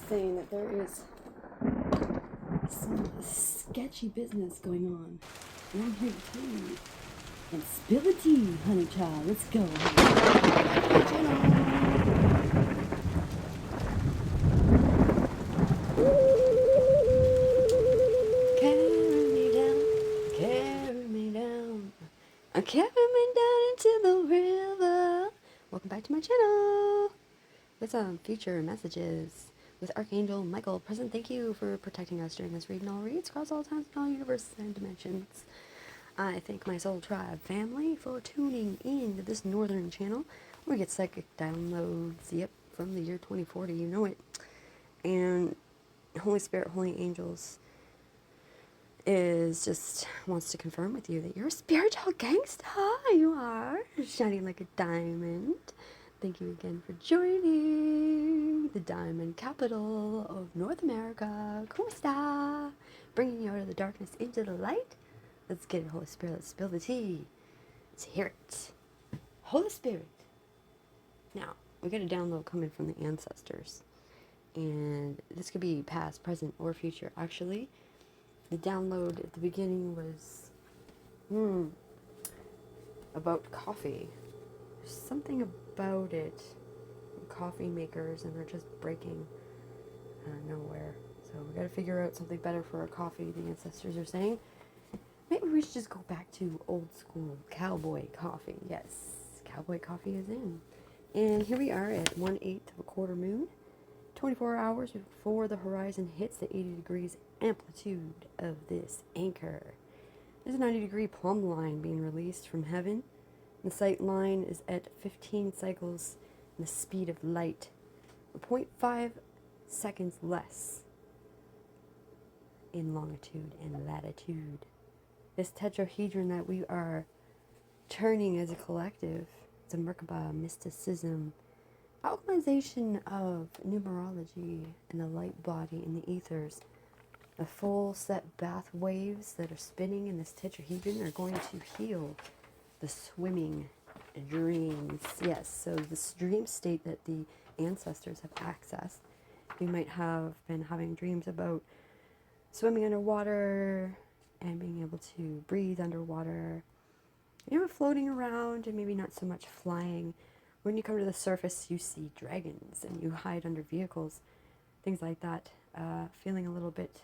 saying that there is some sketchy business going on. And I'm here to tell you. And spill the tea, honey child. Let's go. Carry me down, carry me down. Carry me down into the river. Welcome back to my channel. With some future messages with Archangel Michael present. Thank you for protecting us during this read and all reads across all times and all universes and dimensions. I thank my Soul Tribe family for tuning in to this northern channel where we get psychic downloads, yep, from the year 2040, you know it. And Holy Spirit, Holy Angels wants to confirm with you that you're a spiritual gangster. You are shining like a diamond. Thank you again for joining the diamond capital of North America. ¿Cómo está? Bringing you out of the darkness into the light. Let's get it, Holy Spirit. Let's spill the tea. Let's hear it. Holy Spirit. Now, we got a download coming from the ancestors. And this could be past, present, or future. Actually, the download at the beginning was about coffee. There's something about it. Coffee makers, and they're just breaking out of nowhere. So we got to figure out something better for our coffee, the ancestors are saying. Maybe we should just go back to old school cowboy coffee. Yes, cowboy coffee is in. And here we are at 1/8 of a quarter moon. 24 hours before the horizon hits the 80 degrees amplitude of this anchor. There's a 90-degree plumb line being released from heaven. The sight line is at 15 cycles and the speed of light, 0.5 seconds less in longitude and latitude. This tetrahedron that we are turning as a collective, it's a Merkaba mysticism, alchemization of numerology and the light body in the ethers. The full set bath waves that are spinning in this tetrahedron are going to heal the swimming dreams. Yes, so this dream state that the ancestors have accessed. You might have been having dreams about swimming underwater and being able to breathe underwater. You know, floating around and maybe not so much flying. When you come to the surface, you see dragons and you hide under vehicles, things like that. Feeling a little bit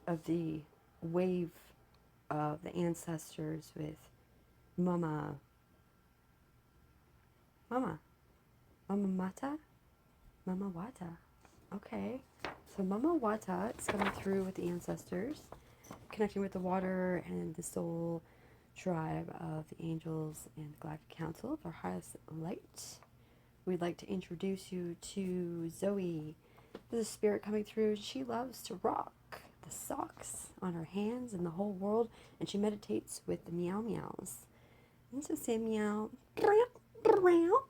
of the wave of the ancestors with Mama Wata? Okay. So Mama Wata is coming through with the ancestors, connecting with the water and the soul tribe of the angels and the Galactic Council of our highest light. We'd like to introduce you to Zoe. There's a spirit coming through. She loves to rock the socks on her hands and the whole world, and she meditates with the meow meows. And so say meow, meow.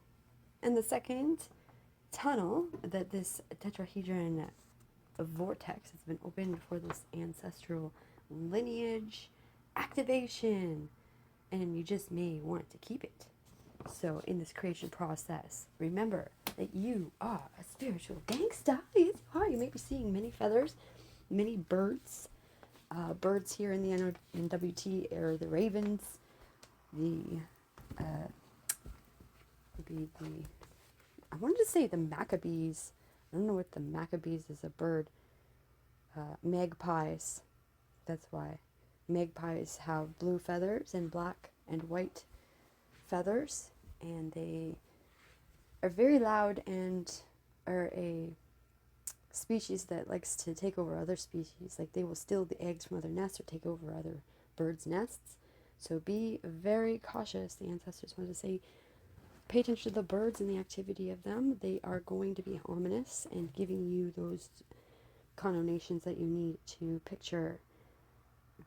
And the second tunnel that this tetrahedron vortex has been opened for this ancestral lineage activation, and you just may want to keep it. So in this creation process, remember that you are a spiritual gangsta. Yes, you are. You may be seeing many feathers, many birds. Birds here in the NWT are the ravens, I wanted to say the Maccabees. I don't know what the Maccabees is, a bird. Magpies. That's why. Magpies have blue feathers and black and white feathers, and they are very loud and are a species that likes to take over other species. Like, they will steal the eggs from other nests or take over other birds' nests. So be very cautious. The ancestors want to say, pay attention to the birds and the activity of them. They are going to be ominous and giving you those connotations that you need to picture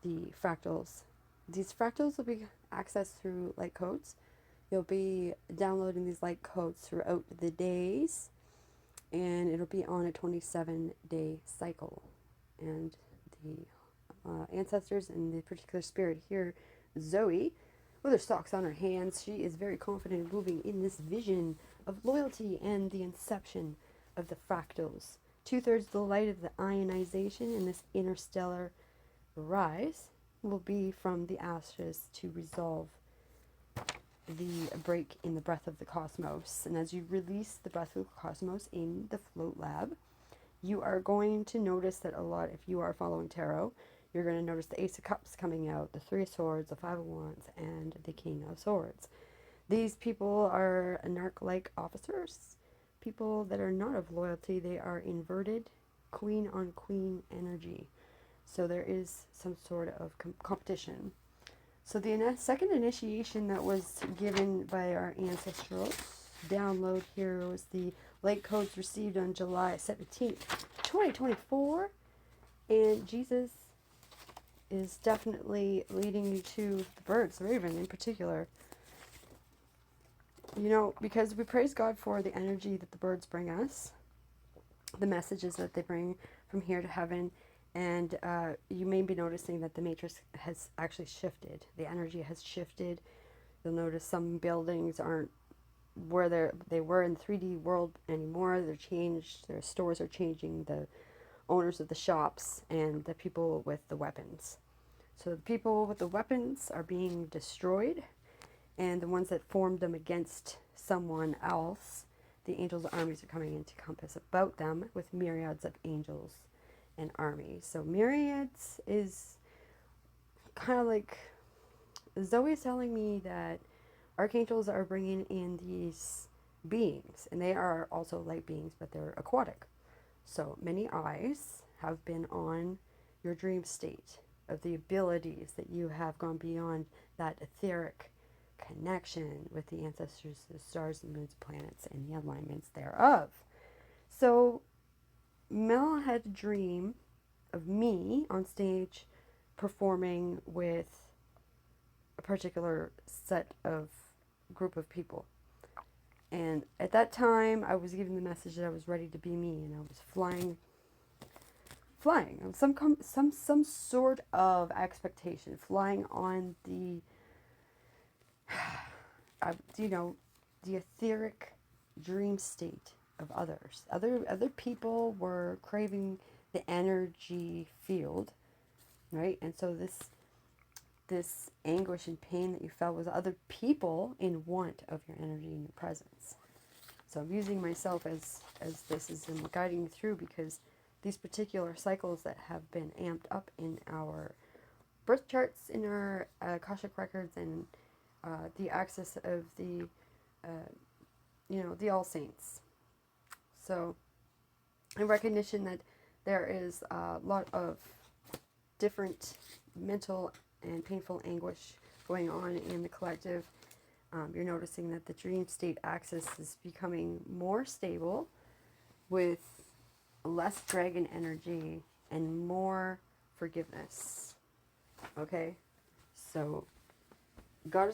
the fractals. These fractals will be accessed through light codes. You'll be downloading these light codes throughout the days, and it'll be on a 27-day cycle. And the ancestors and the particular spirit here, Zoe, with her socks on her hands, she is very confident in moving in this vision of loyalty and the inception of the fractals 2/3 of the light of the ionization in this interstellar rise will be from the ashes to resolve the break in the breath of the cosmos. And as you release the breath of the cosmos in the float lab, you are going to notice that a lot, if you are following tarot, you're going to notice the Ace of Cups coming out, the Three of Swords, the Five of Wands, and the King of Swords. These people are narc-like officers, people that are not of loyalty. They are inverted queen on queen energy. So there is some sort of competition. So the second initiation that was given by our ancestral download here was the light codes received on July 17th, 2024. And Jesus is definitely leading you to the birds, the raven in particular. You know, because we praise God for the energy that the birds bring us, the messages that they bring from here to heaven. And you may be noticing that the matrix has actually shifted. The energy has shifted. You'll notice some buildings aren't where they were in the 3D world anymore. They're changed. Their stores are changing. The owners of the shops and the people with the weapons. So the people with the weapons are being destroyed, and the ones that formed them against someone else, the angels' armies are coming into compass about them with myriads of angels and armies. So myriads is kind of like Zoe's telling me that archangels are bringing in these beings, and they are also light beings, but they're aquatic. So many eyes have been on your dream state of the abilities that you have gone beyond that etheric connection with the ancestors, the stars, the moons, planets, and the alignments thereof. So Mel had a dream of me on stage performing with a particular set of group of people. And at that time, I was given the message that I was ready to be me, and I was flying, some sort of expectation, flying on the, the etheric dream state of others. Other people were craving the energy field, right? And so this anguish and pain that you felt was other people in want of your energy and your presence. So I'm using myself as this is guiding you through, because these particular cycles that have been amped up in our birth charts, in our Akashic records, and the access of the the All Saints. So in recognition that there is a lot of different mental and painful anguish going on in the collective, you're noticing that the dream state axis is becoming more stable with less dragon energy and more forgiveness. Okay? So God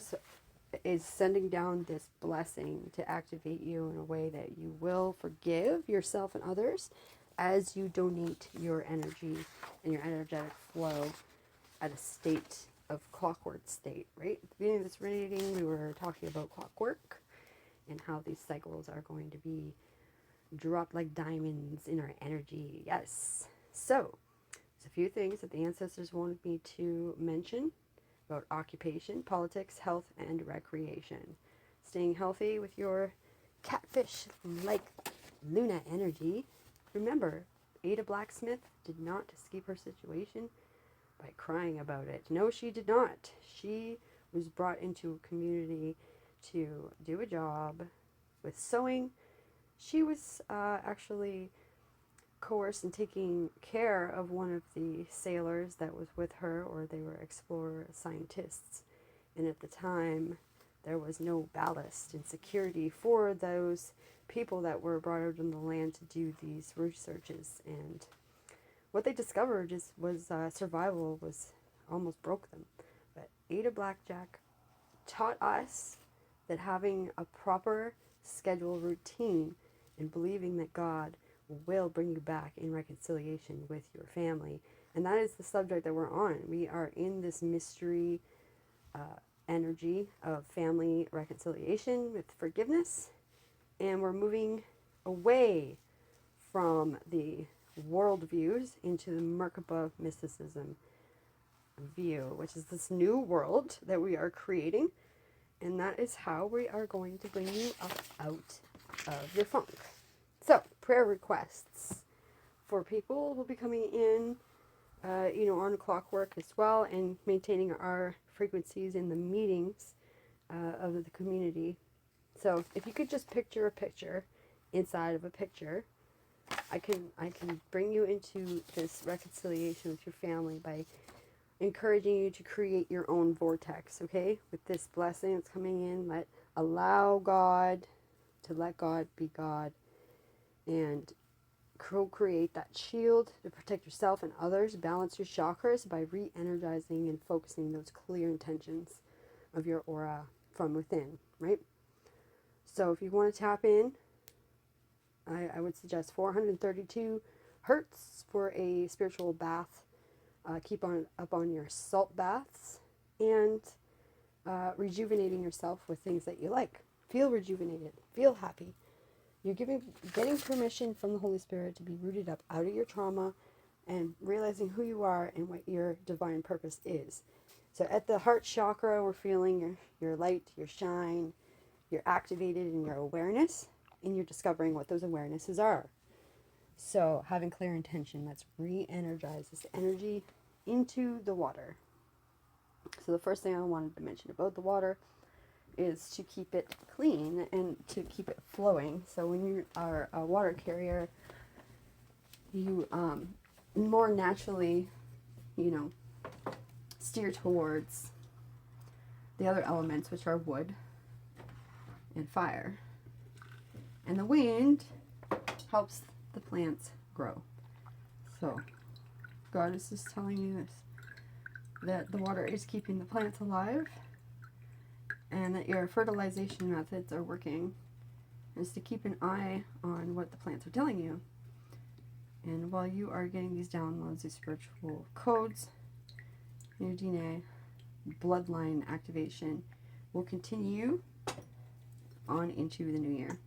is sending down this blessing to activate you in a way that you will forgive yourself and others as you donate your energy and your energetic flow at a state of clockwork state, right? At the beginning of this reading, we were talking about clockwork and how these cycles are going to be dropped like diamonds in our energy. Yes. So, there's a few things that the ancestors wanted me to mention about occupation, politics, health, and recreation. Staying healthy with your catfish-like Luna energy. Remember, Ada Blacksmith did not escape her situation by crying about it. No, she did not. She was brought into a community to do a job with sewing. She was actually coerced in taking care of one of the sailors that was with her, or they were explorer scientists. And at the time, there was no ballast and security for those people that were brought out on the land to do these researches. And what they discovered was survival was almost broke them. But Ada Blackjack taught us that having a proper schedule routine and believing that God will bring you back in reconciliation with your family. And that is the subject that we're on. We are in this mystery energy of family reconciliation with forgiveness, and we're moving away from the world views into the Merkaba mysticism view, which is this new world that we are creating. And that is how we are going to bring you up out of your funk. So, prayer requests for people who will be coming in, on clockwork as well, and maintaining our frequencies in the meetings of the community. So, if you could just picture a picture inside of a picture, I can bring you into this reconciliation with your family by encouraging you to create your own vortex, okay? With this blessing that's coming in, allow God to let God be God, and co-create that shield to protect yourself and others. Balance your chakras by re-energizing and focusing those clear intentions of your aura from within, right? So if you want to tap in, I would suggest 432 hertz for a spiritual bath. Keep up on your salt baths, and rejuvenating yourself with things that you like. Feel rejuvenated. Feel happy. You're getting permission from the Holy Spirit to be rooted up out of your trauma and realizing who you are and what your divine purpose is. So at the heart chakra, we're feeling your light, your shine. You're activated in your awareness, and you're discovering what those awarenesses are. So having clear intention, let's re-energize this energy into the water. So the first thing I wanted to mention about the water is to keep it clean and to keep it flowing. So when you are a water carrier, you more naturally, steer towards the other elements, which are wood and fire. And the wind helps the plants grow. So God is just telling you this, that the water is keeping the plants alive, and that your fertilization methods are working, is to keep an eye on what the plants are telling you. And while you are getting these downloads, these spiritual codes, your DNA bloodline activation will continue on into the new year.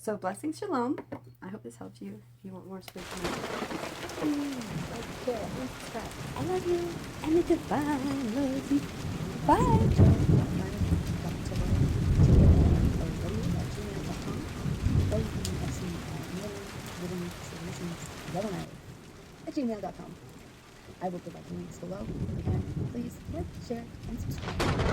So blessings, shalom. I hope this helped you. If you want more spiritual I love you, and the divine loves you. Bye. @gmail.com. I will provide the links below. Again, please like, share, and subscribe.